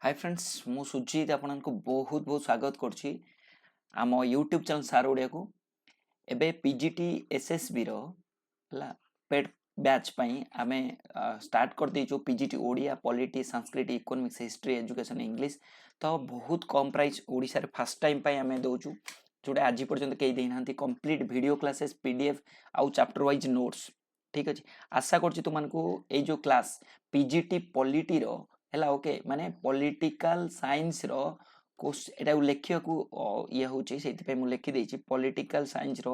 Hi friends मु सुजीत आपको बहुत बहुत स्वागत करछि आम यूट्यूब चैनल सार ओडिया को एबे पीजीटी एसएसबी रो हला पेड बैच पई आमे स्टार्ट कर देचो PGT Odia polity Sanskrit economics history education English तो बहुत कम प्राइस ओडिसा रे फर्स्ट टाइम पई आमे दोचु जोडे आज पर्यंत केई देनांती कंप्लीट वीडियो क्लासेस पीडीएफ आउ चैप्टर वाइज नोट्स ठीक अछि आशा करछि तुमनको ए जो क्लास पीजीटी पॉलिटी रो ହେଲା ଓକେ ମାନେ ପଲିଟିକାଲ ସାଇନ୍ସ ର ଏଟା ଲେଖିବାକୁ ଇଏ ହଉଛି ସେଇଥିପାଇଁ ମୁଁ ଲେଖିଦେଇଛି ପଲିଟିକାଲ ସାଇନ୍ସ ର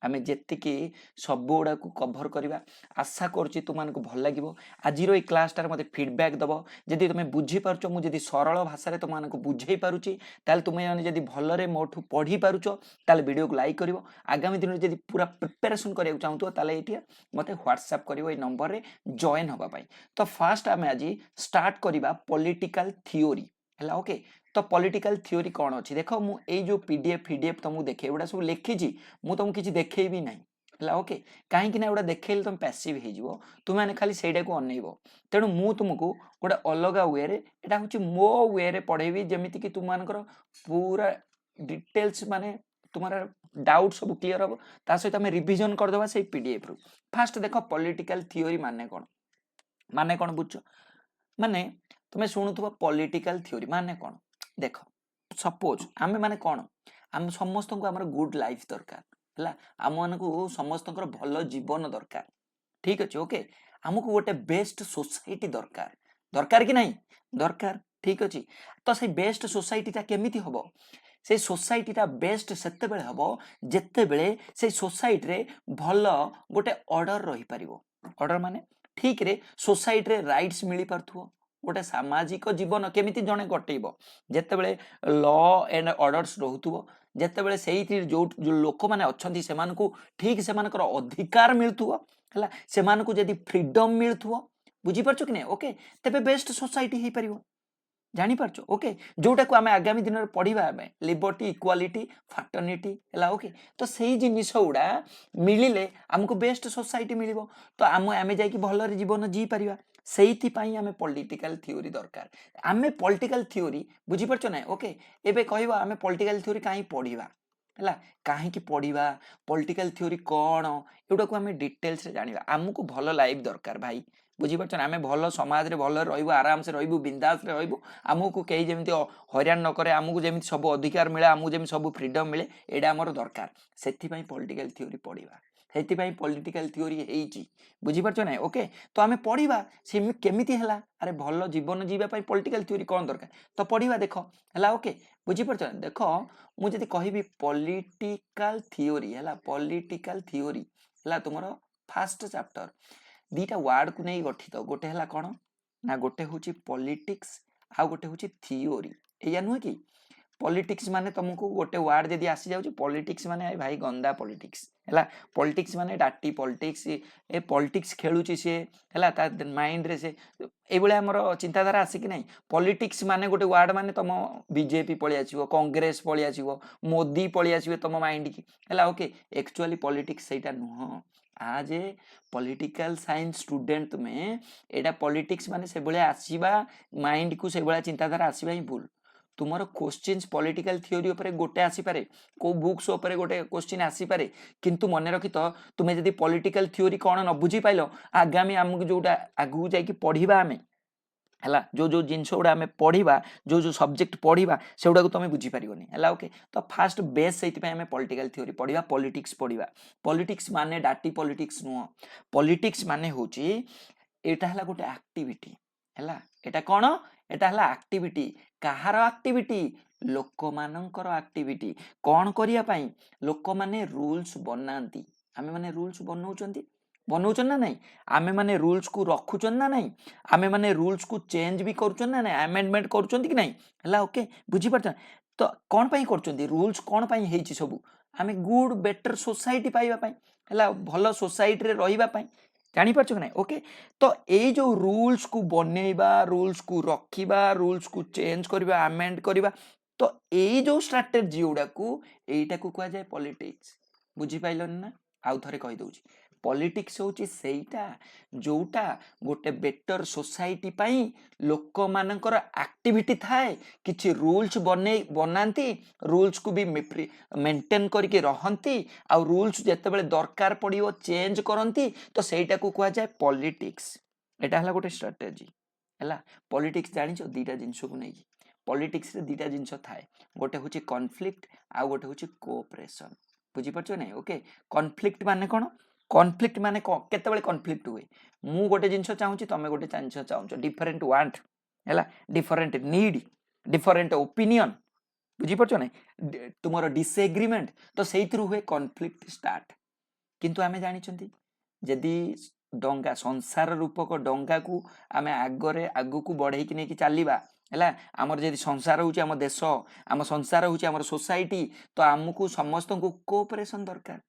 ଆମେ ଯେତିକି ସବୁ ଗୁଡ଼ାକୁ କଭର କରିବା ଆଶା କରୁଛି ତୁମମାନଙ୍କୁ ଭଲ ଲାଗିବ ଆଜିର ଏଇ କ୍ଲାସଟାରେ ମୋତେ ଫିଡବ୍ୟାକ୍ ଦେବ ଯଦି ତୁମେ ବୁଝିପାରୁଛ ମୁଁ ଯଦି ସରଳ ଭାଷାରେ ତୁମମାନଙ୍କୁ ବୁଝେଇ ପାରୁଛି ତାହେଲେ ତୁମେମାନେ ଯଦି ଭଲରେ ମୋଠୁ ପଢ଼ିପାରୁଛ ତାହେଲେ ଭିଡ଼ିଓକୁ ଲାଇକ୍ କରିବ ଆଗାମୀ ଦିନରେ ଯଦି ପୁରା ପ୍ରିପାରେସନ୍ କରିବାକୁ ଚାହୁଁଥିବ ତାହେଲେ ଏଇଠି ମୋତେ ହ୍ୱାଟ୍ସଆପ୍ କରିବ ଏଇ ନମ୍ବରରେ ଜଏନ୍ ହେବା ପାଇଁ ତ ଫାଷ୍ଟ ଆମେ ଆଜି स्टार्ट करवा पॉलिटिकल थ्योरी है ओके तो पॉलिटिकल थ्योरी कौन अच्छी देख मुझे जो पीडीएफ तुमको देखे एगुड़ा सब लिखी मुझे तुमको किसी देखेबी ना है ओके कहीं एगुड़ा देखेल तुम पैसिव हो तुम्हें खाली से अनइब तेणु मु तुमको गोटे अलग वे यहाँ हूँ मो वे पढ़ेबी जमीती कि तुम पूरा डिटेल्स माने तुम्हारा डाउट सब क्लीयर हम ता सहित आम रिविजन करदे से पीडीएफ रु फास्ट देख पॉलिटिकल थ्योरी माने कौन बुझ माने तुम्हें शुणुव पॉलिटिकल थ्योरी माने कौन देख सपोज आमे माने कौन आम समस्त को आम गुड लाइफ दरकार है आम मान समस्त भल जीवन दरकार ठीक अच्छे ओके आमको गोटे बेस्ट सोसाइटी दरकार दरकार कि नहीं दरकार ठीक अच्छे तो से बेस्ट सोसाइटीटा केमिति हम से सोसाइटीटा बेस्ट सेते बेले हम जेते बेले से सोसाइटी रे भल गोटे ऑर्डर रही पारिबो ऑर्डर माने ठीक रे सोसाइटी रे राइट्स मिली पारथुओ गोटे सामाजिक जीवन केमिति जणे कटेइबो जेतेबेले लॉ एंड ऑर्डर्स रहउथुबो जेतेबेले सेही जो लोक माने अछंती सेमानकु ठीक सेमानकर अधिकार मिलथुबो हला सेमानकु जदी फ्रीडम मिलथुबो बुझी परछो कि नै ओके तबे बेस्ट सोसाइटी हे परिबो जानी पारछो ओके जोटा को आमे आगामी दिन रे पढिबा आमे लिबर्टी इक्वालिटी फ्रैटर्निटी हला ओके तो सेही जिनिस उडा मिलिले हमको बेस्ट सोसाइटी मिलिबो तो आमे जाई कि भल रे जीवन जी परिबा सेही पाई आमे पॉलिटिकल थ्योरी दरकार आमे पॉलिटिकल थ्योरी बुझी परछो ना ओके एबे कहबा आमे पॉलिटिकल थ्योरी काई पढिबा हला काहे कि पढिबा पॉलिटिकल थ्योरी कोन एडा को आमे डिटेल्स रे जानिबा हमको भल लाइफ दरकार भाई बुझीपार आम भल समाज रे भल रही आराम से रही बिंदास रे रही आमको कहीं जमी हैरान न करे आमको जमी सब अधिकार मिले आमको जमी सब फ्रीडम मिले यहाँ आमर दरकार से पॉलिटिकल थ्योरी पढ़ा से पॉलिटिकल थ्योरी होती बुझीपार ना ओके तो आम पढ़ा से केमिति है अरे भल जीवन जीवाई पॉलिटिकल थ्योरी कौन दरकार तो पढ़ा देख है ओके बुझीपार ना देख मुझे कहबी पॉलिटिकल थ्योरी है पॉलिटिकल थ्योरी है तुम फास्ट चैप्टर दीटा वार्ड को नहीं गठित गोटे है कौन ना गोटे हूँ पॉलिटिक्स आ गोटे हूँ थ्योरी या नुहे कि पॉलिटिक्स माने तुमको गोटे वार्ड जदी आसी जाउची पॉलिटिक्स माने भाई गंदा पॉलिटिक्स हैला पॉलिटिक्स माने डाटी पॉलिटिक्स ए पॉलिटिक्स खेलुची से हैला ता माइंड रे से ए बळे हमर चिंताधारा आसी कि नहीं पॉलिटिक्स माने गोटे वार्ड माने तुम बीजेपी पळि आसीबो कांग्रेस पळि आसीबो मोदी पळि आसीबो तुम माइंड की हैला ओके एक्चुअली पॉलिटिक्स सेटा नुह आज ए पॉलिटिकल साइंस स्टूडेंट तुम्हें एटा पॉलिटिक्स माने से बळे आसीबा माइंड को से बळे चिंताधारा आसीबा ही भूल तुमर क्वेश्चन पॉलिटिकल थ्योरी ऊपर गोटे आसी पारे को बुक्स ऊपर गोटे क्वेश्चन आसी पारे किंतु मन रखि तो तुम्हें जदी पॉलिटिकल थ्योरी कौन न बुझी पाइलो आगामी हमको जोटा आगु जाई कि पढ़िबा हमें है जो जो जिनस गुड़ा आम पढ़ा जो जो सब्जेक्ट पढ़ा से गुड़ा तुम बुझीपारनी है ओके तो फास्ट बेस से आम पॉलिटिकल थ्योरी पढ़ा पॉलिटिक्स माने डाटी पॉलिटिक्स नुह पॉलिटिक्स माने हूँ यहाँ है गोटे एक्टिविटी है यहाँ कौन यहाँ है एक्टिविटी कहार एक्टिविटी लोक मानकर एक्टिविटी कौन करने लोक माने रूल्स बनाती आम मैंने रूल्स बनाऊन ना नहीं आमे माने रूल्स को रखुचन ना नहीं आमे माने रूल्स को चेंज भी करुचन ना नहीं अमेंडमेंट करुचन कि नहीं है ओके बुझी पारछ तो कौन पाई करुचन रूल्स कौन पाई हेची सब आमे गुड बेटर सोसाइटी पाइबा पाई है भल सोसाइटी रे रहिबा पाई जानी पारछ कि नहीं ओके तो ये जो रूल्स को बनेबा रूल्स को रखिबा रूल्स को चेंज करबा अमेंड करबा तो ये जो स्ट्रैटेजी गुडा को एटा को कहा जाए पॉलिटिक्स बुझी पाइलन ना आउ थरे कहि दउची पॉलिटिक्स होची सेइटा जोटा गोटे बेटर सोसाइटी पाई लोक मानकर एक्टिविटी थाए किछि रूल्स बनाती रूल्स को भी मेंटेन करके रहंती आ रूल्स जेतेबेले दरकार पड़ियो चेंज करंती तो सेटा को कहा जाए पॉलिटिक्स एटा हला गोटे स्ट्रेटजी हला पॉलिटिक्स जानिछो दीटा जिंस को नै पॉलिटिक्स रे दीटा जिंस थाए गोटे होची कॉन्फ्लिक्ट आ गोटे होची कोऑपरेशन बुझी परछो नै ओके कॉन्फ्लिक्ट माने कोन कॉन्फ्लिक्ट माने केतेबेले कॉन्फ्लिक्ट हुए मु गोटे जिंस चाहूची तमे गोटे जिंस चाहूचो डिफरेंट वांट हला डिफरेंट नीड डिफरेंट ओपिनियन बुझी परछो नै तुमरो डिसएग्रीमेंट तो सेइथरु हुए कॉन्फ्लिक्ट स्टार्ट किंतु आमे जानि छथि जदि डंगा संसार रूपक डंगा को आमे आगरे आगु को बढ़ई कि नै कि चलीबा हला हमर जदि संसार होची हम देश हम संसार होची हमर सोसाइटी तो हमकु समस्त को कोऑपरेशन दरकार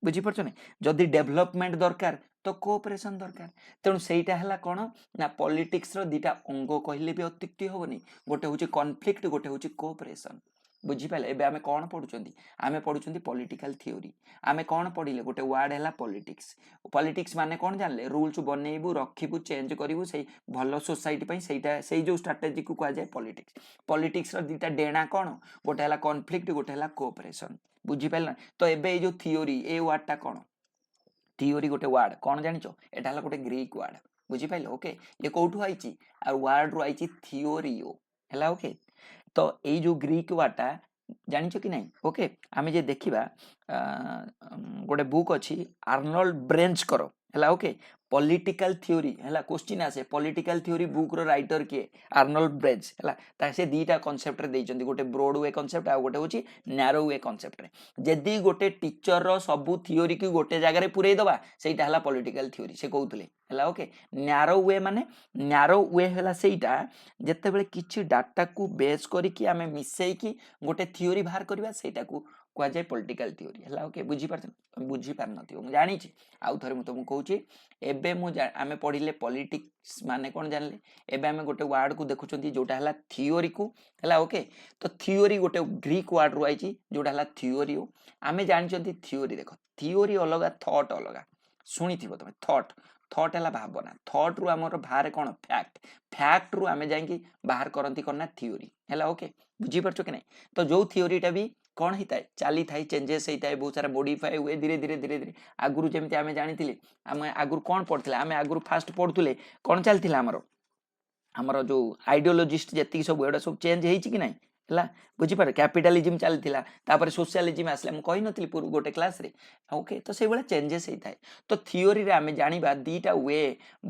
बुझी परछो नै जदि डेवलपमेंट दरकार तो कोऑपरेशन दरकार तेणु सेटा हला कोन ना पॉलिटिक्स रो दीटा अंग कहिले भी अत्युक्ति होबनी गोटे होची कॉन्फ्लिक्ट गोटे होची कोऑपरेशन बुझी पाले एबे आमे कोन पढुचंदी आमे पढुचंदी पॉलिटिकल थ्योरी आमे कोन पढिले गोटे वर्ड हला पॉलिटिक्स पॉलिटिक्स माने कोन जानले रूल्स बनेइबु रखिबु चेंज करिवु सेई भलो सोसाइटी पई सेटा सेई जो स्ट्रेटजी को कहा जाय पॉलिटिक्स पॉलिटिक्स रो दीटा डेना कोन गोटे हला कॉन्फ्लिक्ट गोटे हला कोऑपरेशन बुझी पाले तो एबे ए जो थ्योरी ए वर्डटा कोन थ्योरी गोटे वर्ड कोन जानिचो एटा हला गोटे ग्रीक वर्ड बुझी पाइले ओके ये कोठु आइची आ वर्ड रो आइची थ्योरियो हला ओके तो ये जो ग्रीक वाटा जानिचो कि नहीं ओके आमे जे देखिबा गोटे बुक अछि आर्नोल्ड ब्रेंच करो हला ओके पॉलिटिकल थ्योरी हला क्वेश्चन आसे पॉलिटिकल थ्योरी बुक रो राइटर के आर्नोल्ड ब्रेंच हला ता से दीटा कांसेप्ट रे देइचंदी गोटे ब्रॉड वे कांसेप्ट आ गोटे होची नैरो वे कांसेप्ट रे जदी गोटे टीचर रो सब थ्योरी की गोटे जगह रे पुरै दबा सेटा हला पॉलिटिकल थ्योरी से कहउतले हला ओके नैरो वे माने नैरो वे हला सेटा जत्ते बेले किछि डाटा को बेस करी कि आमे मिसई की गोटे थ्योरी बाहर करबा सेटा को कहा जाए पॉलिटिकल थ्योरी हला ओके बुझी पार नथियो मु जानि छी आउ थरे मु तुमको कहूची एबे मु आमे पढिले पॉलिटिक्स माने कोन जानले एबे आमे गोटे वर्ड को देखुचंती जोटा हला थ्योरी को हला ओके तो थ्योरी गोटे ग्रीक वर्ड रो आइची जोटा हला थ्योरी आमे जानिचंती थ्योरी देखो थ्योरी अलगा थॉट अलगा सुनिथिबो तमे थॉट थॉट हला भावना थॉट रु हमर बाहर कोन फैक्ट फैक्ट रु आमे जाई बाहर करंती कोन ना थ्योरी हला ओके बुझी परछो कि नै तो जो थ्योरीटा भी कौन होता है चली थाई चेंजेस होता है बहुत सारा मॉडिफाई हुए धीरे धीरे धीरे धीरे आगुरु जेमति आमे जानिथिले आमे आगुरु कोन पढथिले आमे आगुरु फास्ट पढुथुले कोन चलथिला हमरो जो आइडियोलॉजिस्ट जति सब एडा सब चेंज हेछि कि नै हला बुझी पारे कैपिटलिज्म चलथिला तापर सोशलिज्म आसले हम कहि नथिली पूर्व गोटे क्लास रे ओके तो से बेला चेंजेस हेताय तो थ्योरी रे आमे जानिबा दीटा वे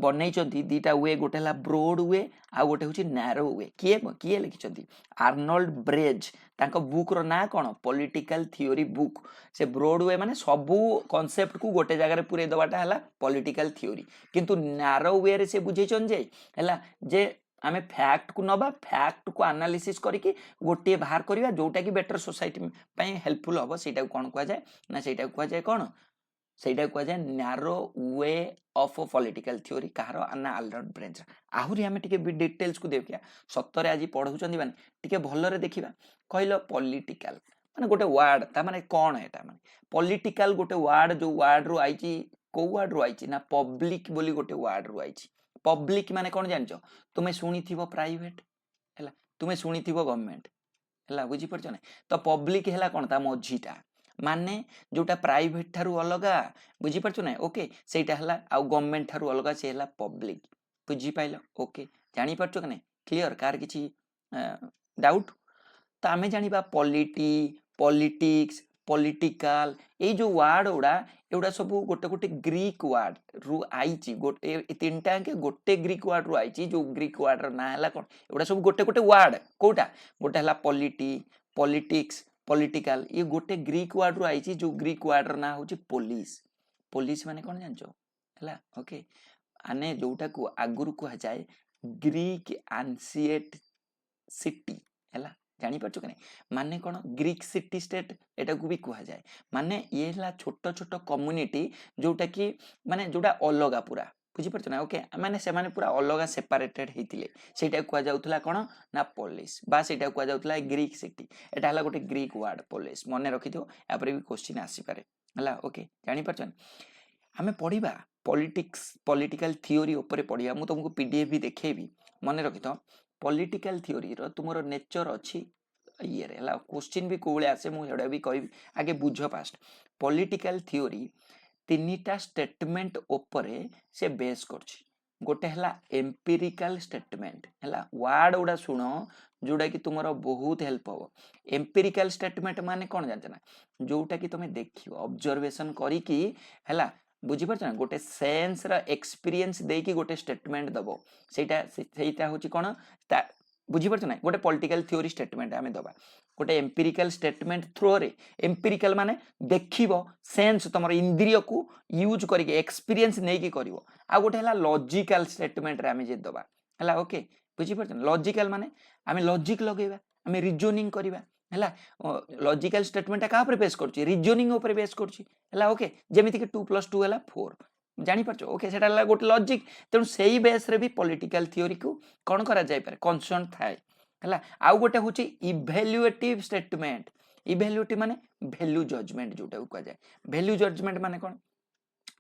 बनेइचंती दीटा वे गोटे हला ब्रॉड वे आ गोटे होची नैरो वे किए लिखिचंती आर्नोल्ड ब्रेंच तांको बुक रो ना कोन पॉलिटिकल थ्योरी बुक से ब्रॉड वे माने सबु कांसेप्ट को गोटे जगह रे पुरे दबाटा हला पॉलिटिकल थ्योरी किंतु नैरो वे रे से बुझेचन जे हला जे आमे फैक्ट को नबा फैक्ट को एनालिसिस करके गोटे बाहर करिया जोटा की बेटर सोसाइटी पई हेल्पफुल हबो सेटा को कोन कहा जाय ना सेटा को कहा जाय कोन सेटा को कहा जाय narrow way of political theory कहारो अन्ना आर्नोल्ड ब्रेंच आहुरी हमें टिके डिटेल्स को देखिया सत्तरे आज पढौचंदी माने टिके भलो रे देखिबा कहलो पॉलिटिकल माने गोटे वर्ड ता माने कोन एटा माने पॉलिटिकल गोटे वर्ड जो वर्ड रो आइची को वर्ड रो आइची ना पब्लिक बोली गोटे वर्ड रो आइची पब्लिक माने कोन जानचो तुमे सुनी थिबो प्राइवेट हला तुमे सुनी थिबो गवर्नमेंट हला बुझी परछो ना तो पब्लिक हला कोन ता मझीटा माने जोटा प्राइवेट थारु अलगा बुझी परछो ना ओके सेटा हला आ गवर्नमेंट थारु अलगा से हला पब्लिक बुझी पाइलो ओके जानि परछो कने क्लियर कार किछि डाउट तो आमे जानिबा पॉलिटिक्स पॉलिटिकल ए जो वर्ड उडा एउडा सब गोटे गोटे ग्रीक वर्ड रु आइची गोटे तीनटा के गोटे ग्रीक वर्ड रु आइची जो ग्रीक वर्ड रो ना हला कोन एउडा सब गोटे गोटे वर्ड कोटा गोटे हला पॉलिटिक्स पॉलिटिकल ये गोटे ग्रीक वर्ड रु आइची जो ग्रीक वर्ड रो ना होची पुलिस माने कोन जानचो हला ओके आने जोटा को आगुरु को जाय ग्रीक एंशिएंट सिटी हला जानी परछो कने माने कोन ग्रीक सिटी स्टेट एटा को भी कहा जाय माने ये हला छोट छोट कम्युनिटी जोटा की माने जोटा अलगा पूरा बुझी परछो ना ओके माने से माने पूरा अलगा सेपरेटेड हेतिले सेटा कहा जाउतला कोन ना पुलिस बा सेटा कहा जाउतला ग्रीक सिटी एटा हला गोटे ग्रीक वर्ड पुलिस मने रखि दियो या पर भी क्वेश्चन आसी पारे हला ओके जानी परछो आमे पढ़िबा पॉलिटिक्स पॉलिटिकल थ्योरी ऊपर पढ़िया मु तुमको पीडीएफ भी देखेबी मन रखि तो पॉलिटिकल थ्योरी रो तुमरो नेचर अछि ये रे ला क्वेश्चन भी कोले आसे मु एडा भी कहबी आगे बुझ फास्ट पॉलिटिकल थ्योरी तीनिटा स्टेटमेंट ऊपर से बेस करछि गोटे हला एम्पिरिकल स्टेटमेंट हला वर्ड उडा सुनो जोटा कि तुमरो बहुत हेल्प हो एम्पिरिकल स्टेटमेंट माने कोन जानछ ना जोटा कि तुमे देखियो ऑब्जर्वेशन करी कि हला बुझी पारछ ना गोटे सेंस रा एक्सपीरियंस दे कि गोटे स्टेटमेंट दबो सेटा होची कोन बुझी पारछ ना गोटे पॉलिटिकल थ्योरी स्टेटमेंट आमे दबा गोटे एम्पिरिकल स्टेटमेंट थ्रो रे एम्पिरिकल माने देखिबो सेंस तमर इंद्रिय को यूज करिके एक्सपीरियंस नै कि करिवो आ गोटे हला लॉजिकल स्टेटमेंट रे आमे जे दबा हला ओके बुझी पारछ लॉजिकल माने आमे लॉजिक लगेबा आमे रीजनिंग करिबा हला लॉजिकल स्टेटमेंट का ऊपर बेस करछि रीजनिंग ऊपर बेस करछि हला ओके जेमिति कि 2 + 2 हला 4 जानि पारछ ओके सेटा हला गोटे लॉजिक तेनु सेही बेस रे भी पॉलिटिकल थ्योरी को कोन करा जाय पारे कंसर्न थाए हला आउ गोटे होछि इवैल्यूएटिव स्टेटमेंट इवैल्यूएटिव माने वैल्यू जजमेंट जोटा को जाय वैल्यू जजमेंट माने कोन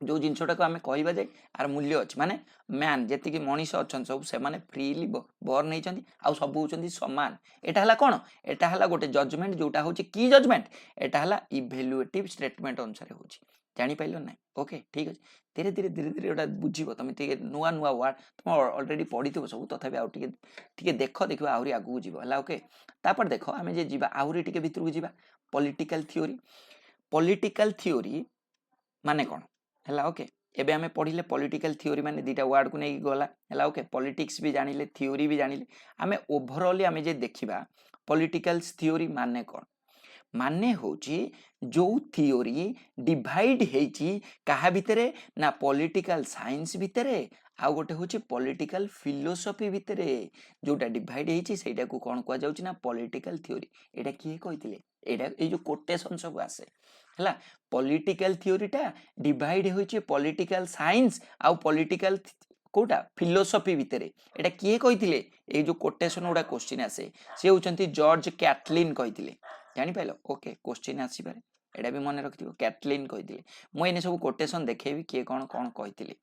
जो जिनसटा को आमे कहबा जाय आर मूल्य अछि माने मैन जेति कि मनीष अछन सब से माने फ्रीली बॉर्न नै छथि आ सब होचंती समान एटा हला कोन एटा हला गोटे जजमेंट जोटा होछि की जजमेंट एटा हला इवैल्यूएटिव स्टेटमेंट अनुसार होछि जानि पाइलो नै ओके ठीक अछि धीरे धीरे एटा बुझिबो तमे टिके नुवा नुवा वर्ड तुम ऑलरेडी पढिथिबो सब तथापि आउ टिके टिके देखो आउरी आगु जिवो हला ओके तापर देखो आमे जे जिबा आउरी टिके भितर को जिबा पॉलिटिकल थ्योरी माने कोन हला ओके एबे हमें पढ़िले पॉलिटिकल थ्योरी माने दीटा वर्ड को नहीं गला हला ओके पॉलिटिक्स भी जानिले थ्योरी भी जानिले हमें ओवरऑल हमें जे देखिबा पॉलिटिकल थ्योरी माने कोन माने होची जो थ्योरी डिवाइड हेची कहा भितरे ना पॉलिटिकल साइंस भितरे आ गोटे होची पॉलिटिकल फिलोसफी भितरे जोटा डिवाइड हेची सेटा को कोन को जाउची ना पॉलिटिकल थ्योरी एटा किए कहितले एटा ए जो कोटेशन सब आसे हला पॉलिटिकल थ्योरीटा डिवाइड होची पॉलिटिकल साइंस आ पॉलिटिकल कोटा फिलोसफी भितरे एटा किए कहितले ए जो कोटेशन उडा क्वेश्चन आसे से होचंती जॉर्ज कैटलिन कहितले जानि पाइलो ओके क्वेश्चन आसी पारे एटा भी मन रखिथिबो कैटलिन कहितले मु एने सब कोटेशन देखेबी किए कोन कोन कहितले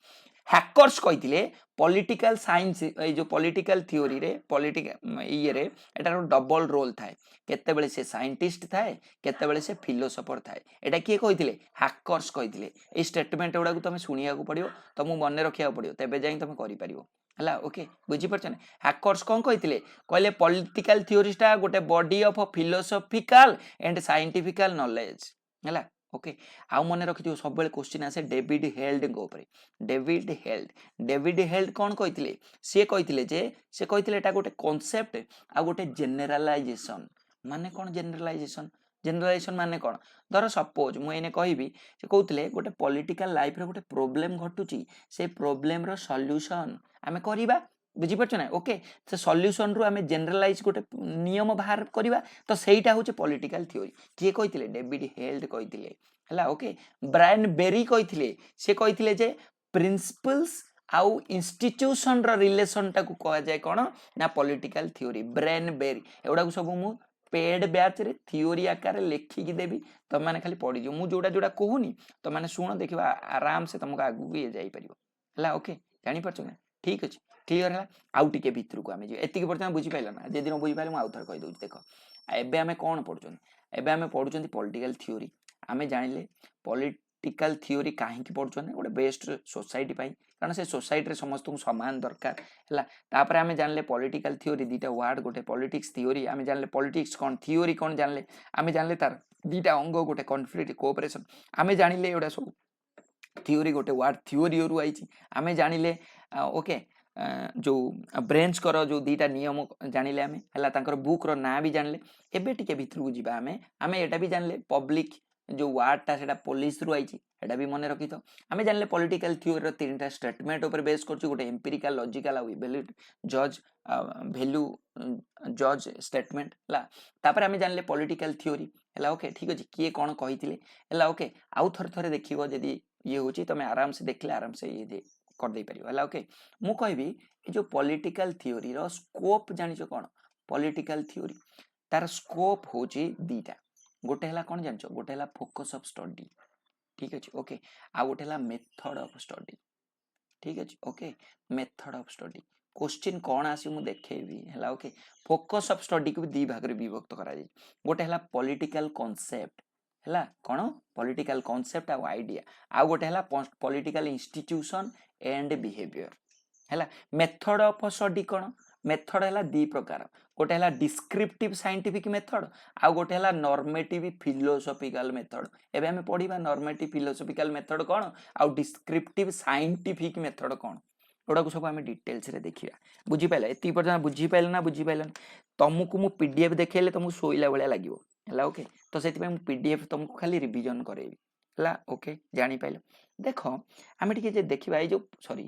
हैकर्स कहितले पॉलिटिकल साइंस ए जो पॉलिटिकल थ्योरी रे पॉलिटिकल ये रे एटा डबल रोल थाए केते बेले से साइंटिस्ट थाए केते बेले से फिलोसोफर थाए एटा किए कहितले हैकर्स कहितले ए स्टेटमेंट उडा को तमे सुनिया को पड़ियो तमु मन रखिया पड़ियो तबे जाई तमे करि परियो हला ओके बुझी परछ ना हैकर्स कोन कहितले कहले पॉलिटिकल थ्योरीटा गोटे body of philosophical and scientifical knowledge हला ओके आउ मन रखिथियो सब बेले क्वेश्चन आसे डेविड हेल्ड को ऊपर डेविड हेल्ड कोन कहितले से कहितले जे से कहितले एटा गोटे कांसेप्ट आ गोटे जनरलाइजेशन माने कोन जनरलाइजेशन माने कोन धर सपोज मु एने कहबी से कहउतले गोटे पॉलिटिकल लाइफ रे गोटे प्रॉब्लम घटुची से प्रॉब्लम रो सॉल्यूशन आमे करिबा बुझी परछ ना ओके से सॉल्यूशन रु आमे जनरलाइज गोटे नियम बाहर करिबा तो सेईटा होचे पॉलिटिकल थ्योरी किए कहितले डेविड हेल्ड कहितले हला ओके ब्रायन बेरी कहितले से कहितले जे प्रिंसिपल्स आउ इंस्टीट्यूशन रो रिलेशन टा को कहा जाय कोन ना पॉलिटिकल थ्योरी ब्रायन बेरी एउडा को सब मु पेड बैच रे थ्योरी आकार लेखि की देबी त माने खाली पढि जो मु जोडा जोडा कहूनी त माने सुन देखिबा आराम से तुमको आगु भी जाई परिबो हला ओके जानि परछ ना ठीक अछि क्लियर है आउ टिके भितर को आमे जे एतिके परछन बुझी पाइला ना जे दिन बुझी पाइले मु आउथर कहि दउछ देखो एबे आमे कोन पढुछन एबे आमे पढुछन पॉलिटिकल थ्योरी आमे जानिले पॉलिटिकल थ्योरी काहे की पढुछन गोटे बेस्ट सोसाइटी पाई कारण से सोसाइटी रे समस्त को समान दरकार हला तापर आमे जानले पॉलिटिकल थ्योरी दीटा वर्ड गोटे पॉलिटिक्स थ्योरी आमे जानले पॉलिटिक्स कोन थ्योरी कोन जानले आमे जानले तार दीटा अंग गोटे कॉन्फ्लिक्ट कोऑपरेशन आमे जानिले एडा सब थ्योरी गोटे वर्ड थ्योरी रु आइची आमे जानिले ओके जो ब्रेंच करो जो दीटा नियम जानिले आमे हला तांकर बुक रो ना भी जानले एबे टिके भितर को जिबा आमे एटा भी जानले पब्लिक जो वर्ड टा सेटा पुलिस रु आइची एटा भी मने रखितो आमे जानले पॉलिटिकल थ्योरी रो तीनटा स्टेटमेंट ऊपर बेस करछु गोटे एम्पिरिकल लॉजिकल आ इवैल्यूएट जज वैल्यू जज स्टेटमेंट हला तापर आमे जानले पॉलिटिकल थ्योरी हला ओके ठीक अछि किए कोन कहितिले हला ओके आउ थर थरे देखिबो जदी ये होची तमे आराम से देखले आराम से ये दे कर दे परियो हला ओके मु कहबी ए जो पॉलिटिकल थ्योरी रो स्कोप जानिछो कोन पॉलिटिकल थ्योरी तार स्कोप होची दीटा गोटे हला कोन जानछो गोटे हला फोकस ऑफ स्टडी ठीक अच्छे ओके आ गोटे है मेथड ऑफ स्टडी ठीक अच्छे okay method of study question कौन आसी मु देखेबी है ओके फोकस ऑफ स्टडी को भी दी भाग में विभक्त करा जाय गोटे है पॉलिटिकल कांसेप्ट है कौन पॉलिटिकल कांसेप्ट आ आइडिया आ गोटे है पॉलिटिकल इंस्टीट्यूशन एंड बिहेवियर है मेथड ऑफ स्टडी कौन मेथड है दी प्रकार गोटे है डिस्क्रिप्टिव साइंटिफिक मेथड आ गोटे है नॉर्मेटिव फिलोसॉफिकल मेथड एबे हमें पढ़िबा नॉर्मेटिव फिलोसॉफिकल मेथड कौन आ डिस्क्रिप्टिव साइंटिफिक मेथड कौन गोड़ा को सब आम डिटेल्स रे देखिया बुझिपाइल एति पर्यंत बुझिपाइल ना बुझिपाइल तुमको मु पीडीएफ देखेले तुमको सोइला बेले लागिवो हला ओके तो सेति पय मु पीडीएफ तुमको खाली रिवीजन करेबी हला ओके जानि पाइल देखो आम टिके जे देखिबा ए जो सॉरी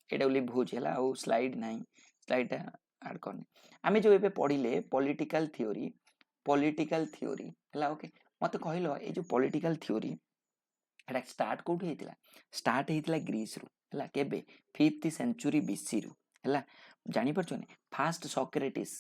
एटा बोली भूज है आउ स्लाइड नहीं स्लाइड ऐड करनी आम जो ए पढ़िले पॉलिटिकल थ्योरी है ओके मत कहल ये जो पॉलिटिकल थ्योरी एटा स्टार्ट कोठी हेतिला स्टार्ट हेतिला ग्रीस रु है केबे 5th सेंचुरी बीसी रु है जानि परछने फास्ट सॉक्रेटिस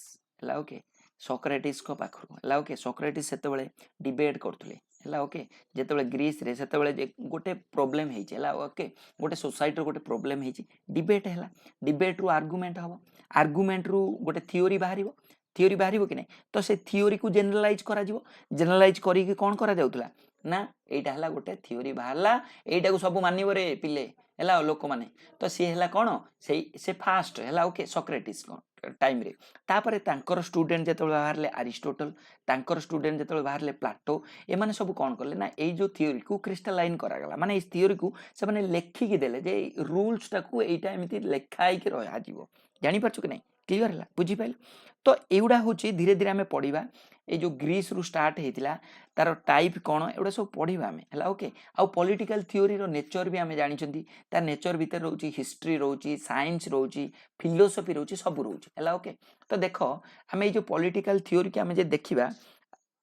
है ओके सॉक्रेटिस को पाखरु है ओके सॉक्रेटिस सेतेबेले डिबेट करथुले है ओके जेतेबेले ग्रीस रे सेतेबेले गोटे प्रॉब्लम हेछि है ओके गोटे सोसाइटी गोटे प्रॉब्लम हेछि डिबेट है डिबेट रु आर्गुमेंट हबो आर्गुमेंट रु गोटे थ्योरी बाहरिबो कि नहीं तो से थ्योरी को जनरलाइज करा जिवो जनरलाइज करी कि कोन करा जाउतला ना एटा हला गोटे थ्योरी बाहरला एटा को सब मानिबो रे पिले है लोक माने तो सी है कौन से फास्ट है ओके सॉक्रेटिस टाइम रे तापर तांकर स्टूडेंट जते बाहरले अरिस्टोटल तांकर स्टूडेंट जते बाहरले प्लाटो ए माने सब कौन करले ना ए जो थ्योरी को क्रिस्टलाइन करा गला माने इस थ्योरी को से माने लेखि के देले जे रूल्स टा को एटा एमिति लेखाई के रहा जीवो जानि परछु कि नहीं क्लियर है बुझी पाइल तो एउडा होची धीरे धीरे हमें पढ़िबा ए जो ग्रीस रु स्टार्ट हेतिला तार टाइप कौन एउडा सब पढ़िबा हमें है ओके आ पॉलिटिकल थ्योरी रो नेचर भी हमें जानिछंती तार नेचर भीतर रोची हिस्ट्री रोची साइंस रोची फिलोसफी रोची सब रोची है ओके तो देखो हमें जो पॉलिटिकल थ्योरी के हमें जे देखिबा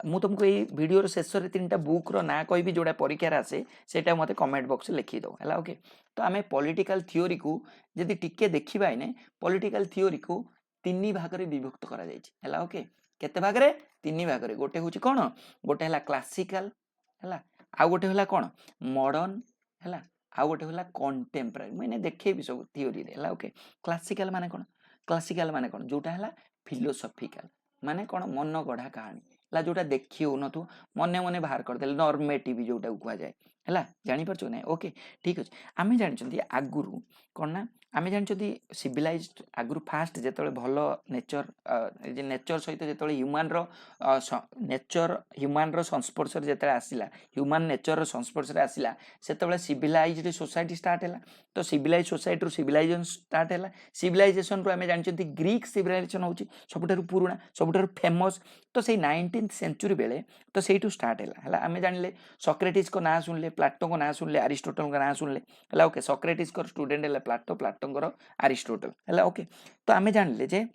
मु तुमको ये वीडियो शेष रे 3टा बुक रो ना कहबी जोडा परीक्षा आसे सेटा मते कमेंट बॉक्स लिखि दो है ओके तो हमें पॉलिटिकल थ्योरी को जदि टिके देखिबा इने पॉलिटिकल थ्योरी को 3 भाग रे विभक्त करा जायछि है ओके केते भाग रे 3 भाग रे गोटे होछि कोन गोटे हला क्लासिकल है आ गोटे हला कोन मॉडर्न है आ गोटे हला कंटेम्पररी मैंने देखेबी सब थ्योरी रे है ओके क्लासिकल माने कोन जोटा हला फिलोसॉफिकल माने कोन मन गढ़ा कहानी ला जोटा देखि हो न तू मने मने बाहर कर देले नॉर्मेटिव जोटा कुआ जाए है जानि परछो नै ओके ठीक अछि आमे जानिछंती आगुरु कोन ना आमे जानिछंती सिविलाइज्ड आगुरु फास्ट जेतले भलो नेचर जे नेचर सहित जेतले ह्यूमन रो नेचर ह्यूमन रो संस्पर्श रे जेतले आसिला ह्यूमन नेचर रो संस्पर्श रे आसिला सेतले सिविलाइज्ड सोसाइटी स्टार्ट हैला तो सिविलाइज्ड सोसाइटी रो सिविलाइजेशन स्टार्ट हैला सिविलाइजेशन रो आमे जानिछंती ग्रीक सिविलाइजेशन होची सबठारु पुराना सबठारु फेमस तो से 19th सेंचुरी बेले तो सेठू स्टार्ट है आम जानिले सॉक्रेटिस को ना सुनले प्लाटो को ना सुनले अरिस्टोटल को ना सुनले है ओके सॉक्रेटिस को स्टूडेंट है प्लाटो प्लाटो को अरिस्टोटल है ओके तो आम जानिले जे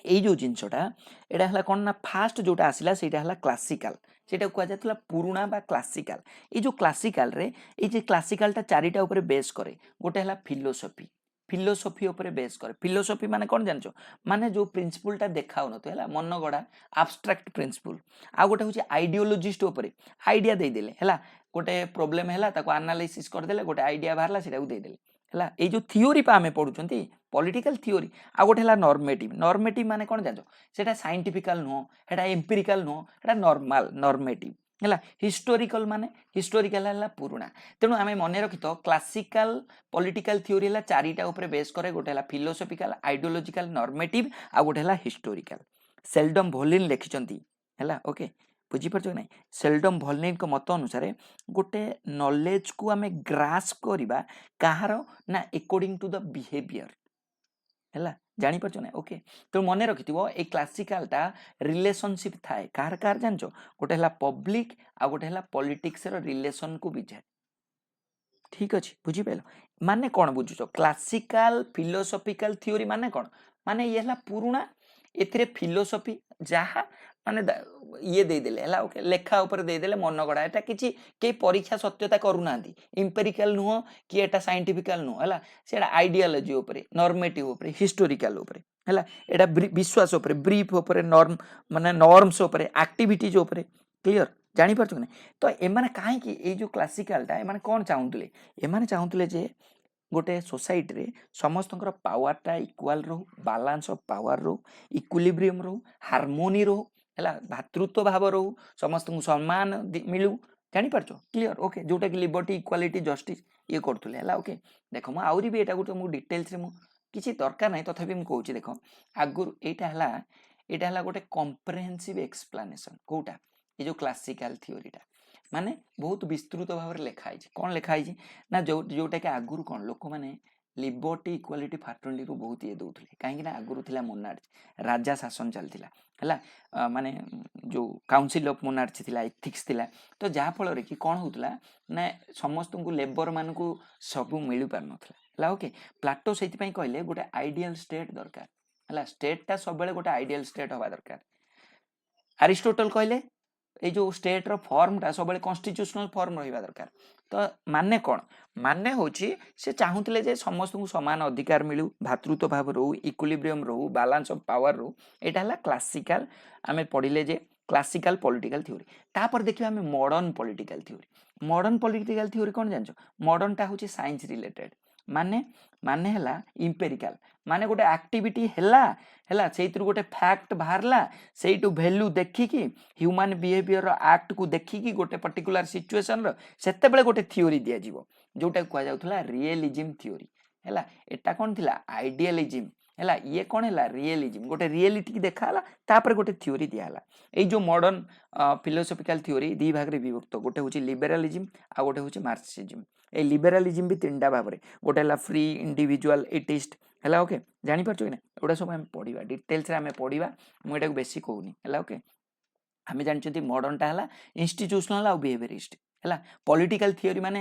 এই जो जिनसटा एटा हला कोन ना फास्ट जोटा आसिला सेटा हला क्लासिकल सेटा कुआ जातला पुराना बा क्लासिकल ए जो क्लासिकल रे ए जे क्लासिकलटा चारिटा ऊपर बेस करे गोटे हला फिलोसफी ऊपर बेस करे फिलोसफी माने कोन जानछो माने जो प्रिंसिपलटा देखाउ न तो हला मन गडा एब्स्ट्रैक्ट प्रिंसिपल आ गोटे होची आइडियोलॉजिस्ट ऊपर आइडिया दे देले हला गोटे प्रॉब्लम हला ताको एनालिसिस कर देले गोटे आइडिया बाहरला सेटा दे देले हला ए जो थ्योरी पा हमें पढुचंती पॉलिटिकल थ्योरी आ गोटे हला नॉर्मेटिव माने कोन जानछो सेटा साइंटिफिकल नो हेटा एम्पिरिकल नो हेटा नॉर्मल नॉर्मेटिव है हिस्टोरिकल माने हिस्टोरिकल है पुराना तेणु आम मन रखी तो क्लासिकल पॉलिटिकल थ्योरी है चारिटा ऊपर बेस करे गोटे है फिलोसॉफिकल आइडियोलॉजिकल नॉर्मेटिव आ गोटे है हिस्टोरिकल सेल्डम भोलिन लिखिचंती है ओके बुझीपार ना सेल्डम भोलिन को मत अनुसार गोटे नॉलेज को आम ग्रास्प करवा कहार ना अकॉर्डिंग टू द बिहेवियर है जानी परछो ना ओके तो मन रखिथिबो ए क्लासिकलटा रिलेशनशिप थाए कार कार जानछो गोटे हला पब्लिक आ गोटे हला पॉलिटिक्स रो रिलेशन को बुझाए ठीक अछि बुझी पेलो माने कोन बुझुछो क्लासिकल फिलोसॉफिकल थ्योरी माने कोन माने ये हला पुराना एथिरे फिलोसॉफी जहा माने ये दे देले हला ओके लेखा ऊपर दे देले मन गडा एटा किछि के परीक्षा सत्यता करू नांती एम्पिरिकल नुह कि एटा साइंटिफिकल नुह हला सेडा आइडियोलॉजी ऊपर नॉर्मेटिव ऊपर हिस्टोरिकल ऊपर हला एटा विश्वास ऊपर ब्रीफ ऊपर नॉर्म माने नॉर्म्स ऊपर एक्टिविटीज ऊपर क्लियर ଜାଣିପାରୁଛ କି ନା? ତ ଏମାନେ କାହିଁକି ଏଇ ଯେଉଁ କ୍ଲାସିକାଲଟା ଏମାନେ କ'ଣ ଚାହୁଁଥିଲେ? ଏମାନେ ଚାହୁଁଥିଲେ ଯେ ଗୋଟେ ସୋସାଇଟିରେ ସମସ୍ତଙ୍କର ପାୱାରଟା ଇକ୍ୱାଲ୍ ରହୁ, ବାଲାନ୍ସ ଅଫ୍ ପାୱାର ରହୁ, ଇକ୍ୱିଲିବ୍ରିୟମ୍ ରହୁ, ହାରମୋନି ରହୁ, ହେଲା, ଭାତୃତ୍ୱ ଭାବ ରହୁ, ସମସ୍ତଙ୍କୁ ସମ୍ମାନ ମିଳୁ। ଜାଣିପାରୁଛ? କ୍ଲିଅର? ଓକେ, ଯେଉଁଟାକି ଲିବର୍ଟି, ଇକ୍ୱାଲିଟି, ଜଷ୍ଟିସ୍ ଇଏ କରୁଥିଲେ, ହେଲା। ଓକେ, ଦେଖ ମୁଁ ଆହୁରି ବି ଏଇଟାକୁ ମୁଁ ଡିଟେଲ୍ସରେ ମୁଁ କିଛି ଦରକାର ନାହିଁ, ତଥାପି ମୁଁ କହୁଛି। ଦେଖ ଆଗରୁ ଏଇଟା ହେଲା ଗୋଟେ କମ୍ପ୍ରେହେନ୍ସିଭ୍ ଏକ୍ସପ୍ଲାନେସନ୍। କେଉଁଟା? ଏ ଯେଉଁ କ୍ଲାସିକାଲ ଥିଓରିଟା ମାନେ ବହୁତ ବିସ୍ତୃତ ଭାବରେ ଲେଖା ହେଇଛି। କ'ଣ ଲେଖା ହେଇଛି ନା ଯେଉଁଟାକି ଆଗରୁ କ'ଣ ଲୋକମାନେ ଲିବର୍ଟି, ଇକ୍ୱାଲିଟି, ଫ୍ରାଟର୍ନିଟିରୁ ବହୁତ ଇଏ ଦେଉଥିଲେ। କାହିଁକିନା ଆଗରୁ ଥିଲା ମୋନାର୍ଚି, ରାଜା ଶାସନ ଚାଲିଥିଲା, ହେଲା, ମାନେ ଯେଉଁ କାଉନସିଲ୍ ଅଫ୍ ମୋନାର୍ଚି ଥିଲା, ଏଥିକ୍ସ ଥିଲା। ତ ଯାହାଫଳରେ କି କ'ଣ ହେଉଥିଲା ନା ସମସ୍ତଙ୍କୁ ଲେବରମାନଙ୍କୁ ସବୁ ମିଳିପାରୁନଥିଲା, ହେଲା। ଓକେ, ପ୍ଲାଟୋ ସେଇଥିପାଇଁ କହିଲେ ଗୋଟେ ଆଇଡ଼ିଆଲ ଷ୍ଟେଟ୍ ଦରକାର, ହେଲା। ଷ୍ଟେଟ୍ଟା ସବୁବେଳେ ଗୋଟେ ଆଇଡ଼ିଆଲ ଷ୍ଟେଟ୍ ହେବା ଦରକାର। ଆରିଷ୍ଟୋଟଲ କହିଲେ এই ଯେଉଁ ଷ୍ଟେଟ୍ର ଫର୍ମଟା ସବୁବେଳେ କନଷ୍ଟିଚ୍ୟୁସନାଲ ଫର୍ମ ରହିବା ଦରକାର। ତ ମାନେ କ'ଣ? ମାନେ ହେଉଛି ସେ ଚାହୁଁଥିଲେ ଯେ ସମସ୍ତଙ୍କୁ ସମାନ ଅଧିକାର ମିଳୁ, ଭାତୃତ୍ୱ ଭାବ ରହୁ, ଇକ୍ୱିଲିବ୍ରିୟମ୍ ରହୁ, ବାଲାନ୍ସ ଅଫ୍ ପାୱାର ରହୁ। ଏଇଟା ହେଲା କ୍ଲାସିକାଲ, ଆମେ ପଢ଼ିଲେ ଯେ କ୍ଲାସିକାଲ ପଲିଟିକାଲ ଥିଓରି। ତାପରେ ଦେଖିବା ଆମେ modern political theory. Modern political theory କ'ଣ ଜାଣିଛ? ମଡର୍ଣ୍ଣଟା ହେଉଛି ସାଇନ୍ସ ରିଲେଟେଡ୍। ମାନେ ହେଲା ଇମ୍ପେରିକାଲ, ମାନେ ଗୋଟେ ଆକ୍ଟିଭିଟି ହେଲା ସେଇଥିରୁ ଗୋଟେ ଫ୍ୟାକ୍ଟ ବାହାରିଲା, ସେଇଠୁ ଭ୍ୟାଲ୍ୟୁ ଦେଖିକି ହ୍ୟୁମାନ ବିହେଭିୟର ଆକ୍ଟକୁ ଦେଖିକି ଗୋଟେ ପର୍ଟିକୁଲାର ସିଚୁଏସନର ସେତେବେଳେ ଗୋଟେ ଥିଓରି ଦିଆଯିବ, ଯେଉଁଟାକୁ କୁହାଯାଉଥିଲା ରିଏଲିଜିମ୍ ଥିଓରି, ହେଲା। ଏଟା କ'ଣ ଥିଲା? ଆଇଡ଼ିଆଲିଜିମ୍, ହେଲା। ଇଏ କ'ଣ ହେଲା? ରିଏଲିଜିମ୍। ଗୋଟେ ରିଏଲିଟିକି ଦେଖା ହେଲା, ତାପରେ ଗୋଟେ ଥିଓରି ଦିଆହେଲା। ଏଇ ଯେଉଁ ମଡର୍ଣ୍ଣ ଫିଲୋସଫିକାଲ ଥିଓରି ଦୁଇ ଭାଗରେ ବିଭକ୍ତ, ଗୋଟେ ହେଉଛି ଲିବେରାଲିଜିମ୍ ଆଉ ଗୋଟେ ହେଉଛି ମାର୍କ୍ସିଜିମ୍। এই লিবেরালিজম ବି ତିନିଟା ଭାବରେ, ଗୋଟେ ହେଲା ଫ୍ରି ଇଣ୍ଡିଭିଜୁଆଲ ଇଟିଷ୍ଟ, ହେଲା। ଓକେ, ଜାଣିପାରୁଛ କି ନା? ଏଗୁଡ଼ା ସବୁ ଆମେ ପଢ଼ିବା, ଡିଟେଲ୍ସରେ ଆମେ ପଢ଼ିବା, ମୁଁ ଏଟାକୁ ବେଶୀ କହୁନି, ହେଲା। ଓକେ, ଆମେ ଜାଣିଛନ୍ତି ମଡର୍ଣ୍ଣଟା ହେଲା ଇନଷ୍ଟିଚ୍ୟୁସନାଲ ଆଉ ବିହେଭିୟରିଷ୍ଟ, ହେଲା। ପଲିଟିକାଲ ଥିଓରି ମାନେ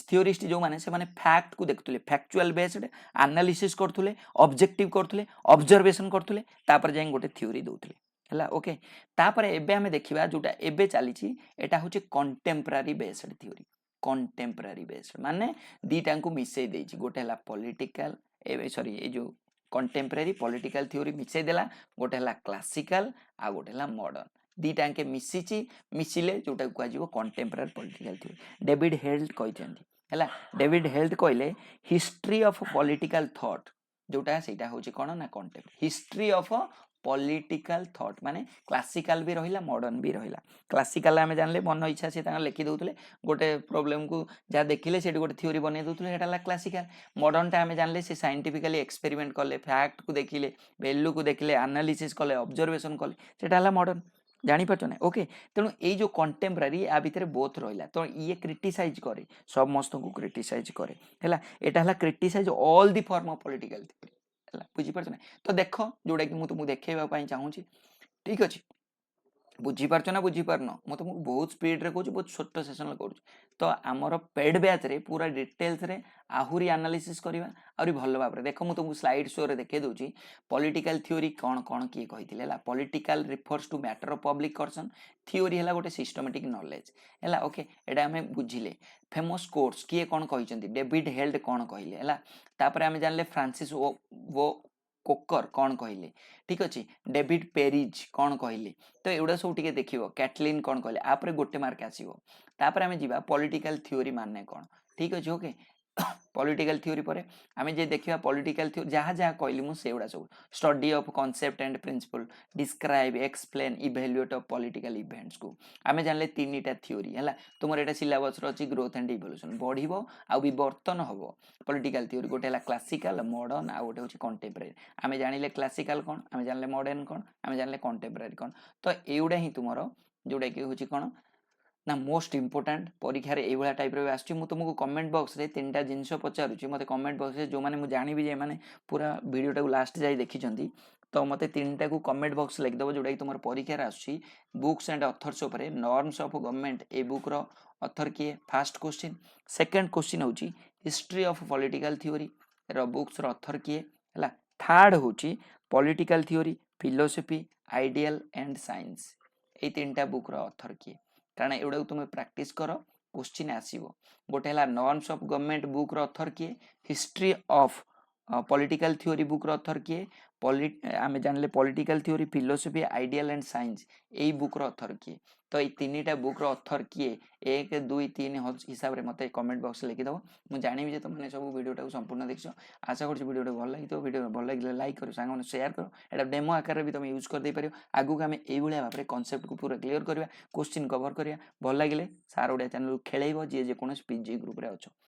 ଥିଓରିଷ୍ଟ ଯେଉଁମାନେ ସେମାନେ ଫ୍ୟାକ୍ଟକୁ ଦେଖୁଥିଲେ, ଫ୍ୟାକ୍ଚୁଆଲ ବେସ୍ଡ ଆନାଲିସିସ୍ କରୁଥିଲେ, ଅବଜେକ୍ଟିଭ କରୁଥିଲେ, ଅବଜରଭେସନ୍ କରୁଥିଲେ, ତାପରେ ଯାଇ ଗୋଟେ ଥିଓରି ଦେଉଥିଲେ, ହେଲା। ଓକେ, ତାପରେ ଏବେ ଆମେ ଦେଖିବା ଯେଉଁଟା ଏବେ ଚାଲିଛି, ଏଇଟା ହେଉଛି contemporary based theory. Contemporary based ମାନେ ଦୁଇଟାଙ୍କୁ ମିଶେଇ ଦେଇଛି, ଗୋଟେ ହେଲା ପଲିଟିକାଲ, ଏଇ ଯେଉଁ କଣ୍ଟେମ୍ପରାରୀ ପଲିଟିକାଲ ଥିଓରି ମିଶେଇ ଦେଲା, ଗୋଟେ ହେଲା କ୍ଲାସିକାଲ ଆଉ ଗୋଟେ ହେଲା ମଡର୍ଣ୍ଣ। ଦୁଇଟାଙ୍କ ମିଶିଲେ ଯେଉଁଟାକୁ କୁହାଯିବ contemporary political theory. David halt କହିଛନ୍ତି, ହେଲା। ଡେଭିଡ୍ ହେଲ୍ଟ କହିଲେ ହିଷ୍ଟ୍ରି ଅଫ୍ ପଲିଟିକାଲ ଥଟ୍, ଯେଉଁଟା ସେଇଟା ହେଉଛି କ'ଣ ନା contemporary history of political thought. ମାନେ କ୍ଲାସିକାଲ ବି ରହିଲା, ମଡର୍ଣ୍ଣ ବି ରହିଲା। କ୍ଲାସିକାଲ ଆମେ ଜାଣିଲେ ମନ ଇଚ୍ଛା ସେ ତାଙ୍କର ଲେଖି ଦେଉଥିଲେ, ଗୋଟେ ପ୍ରୋବ୍ଲେମକୁ ଯାହା ଦେଖିଲେ ସେଠି ଗୋଟେ ଥିଓରି ବନେଇ ଦେଉଥିଲେ, ସେଇଟା ହେଲା କ୍ଲାସିକାଲ। ମଡର୍ଣ୍ଣଟା ଆମେ ଜାଣିଲେ ସେ ସାଇଣ୍ଟିଫିକାଲି ଏକ୍ସପେରିମେଣ୍ଟ କଲେ, ଫ୍ୟାକ୍ଟକୁ ଦେଖିଲେ, ଭ୍ୟାଲ୍ୟୁକୁ ଦେଖିଲେ, ଆନାଲିସିସ୍ କଲେ, ଅବଜରଭେସନ୍ କଲେ, ସେଇଟା ହେଲା ମଡର୍ଣ୍ଣ। ଜାଣିପାରୁଛ ନା? ଓକେ, ତେଣୁ ଏଇ ଯେଉଁ କଣ୍ଟେମ୍ପରାରୀ ଆ ଭିତରେ ବୋଥ ରହିଲା। ତ ଇଏ କ୍ରିଟିସାଇଜ୍ କରେ, ସମସ୍ତଙ୍କୁ କ୍ରିଟିସାଇଜ୍ କରେ, ହେଲା। ଏଇଟା ହେଲା criticise all the form of political theory, ହେଲା। ବୁଝିପାରୁଛ ନା? ତ ଦେଖ, ଯେଉଁଟାକି ମୁଁ ତୁମକୁ ଦେଖେଇବା ପାଇଁ ଚାହୁଁଛି, ଠିକ୍ ଅଛି? ବୁଝିପାରୁଛ ନା ବୁଝିପାରୁନ? ମୁଁ ତୁମକୁ ବହୁତ ସ୍ପିଡରେ କହୁଛି, ବହୁତ ଛୋଟ ସେସନରେ କରୁଛି। ତ ଆମର ପେଡ୍ ବ୍ୟାଚ୍ରେ ପୁରା ଡିଟେଲ୍ସରେ ଆହୁରି ଆନାଲିସିସ୍ କରିବା, ଆହୁରି ଭଲ ଭାବରେ। ଦେଖ ମୁଁ ତୁମକୁ ସ୍ଲାଇଡ୍ ଶୋରେ ଦେଖେଇ ଦେଉଛି ପଲିଟିକାଲ ଥିଓରି କ'ଣ କ'ଣ କିଏ କହିଥିଲେ, ହେଲା। Political refers to matter of public concern, theory ହେଲା ଗୋଟେ ସିଷ୍ଟମେଟିକ୍ ନଲେଜ, ହେଲା। ଓକେ, ଏଇଟା ଆମେ ବୁଝିଲେ। ଫେମସ୍ କୋଟ୍ସ କିଏ କ'ଣ କହିଛନ୍ତି, ଡେଭିଡ୍ ହେଲ୍ଟ କ'ଣ କହିଲେ, ହେଲା। ତାପରେ ଆମେ ଜାଣିଲେ ଫ୍ରାନ୍ସିସ୍ କୋକର କ'ଣ କହିଲେ, ଠିକ୍ ଅଛି। ଡେଭିଡ୍ ପେରିଜ୍ କ'ଣ କହିଲେ। ତ ଏଗୁଡ଼ା ସବୁ ଟିକେ ଦେଖିବ। କ୍ୟାଟଲିନ୍ କ'ଣ କହିଲେ, ଆପରେ ଗୋଟେ ମାର୍କ ଆସିବ। ତାପରେ ଆମେ ଯିବା ପଲିଟିକାଲ ଥିଓରି ମାନେ କ'ଣ, ଠିକ୍ ଅଛି। ଓକେ, ପଲିଟିକାଲ ଥିଓରି ପରେ ଆମେ ଯେ ଦେଖିବା ପଲିଟିକାଲ ଥିଓରି ଯାହା ଯାହା କହିଲି ମୁଁ ସେଗୁଡ଼ା ସବୁ, study of concept and principle, describe, explain, evaluate of political ଇଭେଣ୍ଟସକୁ ଆମେ ଜାଣିଲେ ତିନିଟା ଥିଓରି, ହେଲା। ତୁମର ଏଇଟା ସିଲାବସ୍ରେ ଅଛି, ଗ୍ରୋଥ୍ ଆଣ୍ଡ ଇଭଲ୍ୟୁସନ୍, ବଢ଼ିବ ଆଉ ବିବର୍ତ୍ତନ ହେବ ପଲିଟିକାଲ ଥିଓରି। ଗୋଟେ ହେଲା କ୍ଲାସିକାଲ, ମଡର୍ଣ୍ଣ ଆଉ ଗୋଟେ ହେଉଛି କଣ୍ଟେମ୍ପରାରୀ। ଆମେ ଜାଣିଲେ କ୍ଲାସିକାଲ କ'ଣ, ଆମେ ଜାଣିଲେ ମଡର୍ଣ୍ଣ କ'ଣ, ଆମେ ଜାଣିଲେ କଣ୍ଟେମ୍ପରାରୀ କ'ଣ। ତ ଏଇଗୁଡ଼ା ହିଁ ତୁମର ଯେଉଁଟାକି ହେଉଛି କ'ଣ ନା ମୋଷ୍ଟ ଇମ୍ପୋର୍ଟାଣ୍ଟ। ପରୀକ୍ଷାରେ ଏଇଭଳିଆ ଟାଇପ୍ର ବି ଆସୁଛି। ମୁଁ ତୁମକୁ କମେଣ୍ଟ ବକ୍ସରେ ତିନିଟା ଜିନିଷ ପଚାରୁଛି, ମୋତେ କମେଣ୍ଟ ବକ୍ସରେ ଯେଉଁମାନେ ମୁଁ ଜାଣିବି ଯେ ଏମାନେ ପୁରା ଭିଡ଼ିଓଟାକୁ ଲାଷ୍ଟ ଯାଇ ଦେଖିଛନ୍ତି, ତ ମୋତେ ତିନିଟାକୁ କମେଣ୍ଟ ବକ୍ସ ଲେଖିଦେବ, ଯେଉଁଟାକି ତୁମର ପରୀକ୍ଷାରେ ଆସୁଛି। ବୁକ୍ସ ଆଣ୍ଡ ଅଥର୍ସ ଉପରେ ନର୍ମସ୍ ଅଫ୍ ଗଭର୍ଣ୍ଣମେଣ୍ଟ, ଏ ବୁକ୍ର ଅଥର କିଏ, ଫାଷ୍ଟ କ୍ୱେଶ୍ଚିନ୍। ସେକେଣ୍ଡ କ୍ୱେଶ୍ଚିନ୍ ହେଉଛି ହିଷ୍ଟ୍ରି ଅଫ୍ ପଲିଟିକାଲ ଥିଓରିର ବୁକ୍ସର ଅଥର କିଏ, ହେଲା। ଥାର୍ଡ ହେଉଛି political theory, philosophy, ideal and science, ଏଇ ତିନିଟା ବୁକ୍ର ଅଥର କିଏ। କାରଣ ଏଗୁଡ଼ାକୁ ତୁମେ ପ୍ରାକ୍ଟିସ୍ କର, କ୍ୱେଶ୍ଚିନ୍ ଆସିବ। ଗୋଟେ ହେଲା ନର୍ମସ୍ ଅଫ୍ ଗଭର୍ଣ୍ଣମେଣ୍ଟ ବୁକ୍ର ଅଥର କିଏ, history of political theory book author किए आम जान political theory philosophy ideal and science यही बुक ऑथर किए तो ये तीन बुक ऑथर किए 1 2 3 हिसाब से मत कमेंट बॉक्स लिखिद मुझे जानवी तुमने सब वीडियो संपूर्ण देख आशा कर वीडियो भल लगी वीडियो भल लगे लाइक कर सांग शेयर कर एटा डेमो आकार भी तुम यूज कर दे पार आगू आम यही भाव में कनसेप्ट को पूरा क्लीयर करवा क्वेश्चन कवर करवा भल लगे सार ओडिया चैनल खेल जी जेको पीजी ग्रुप रे अच्छो।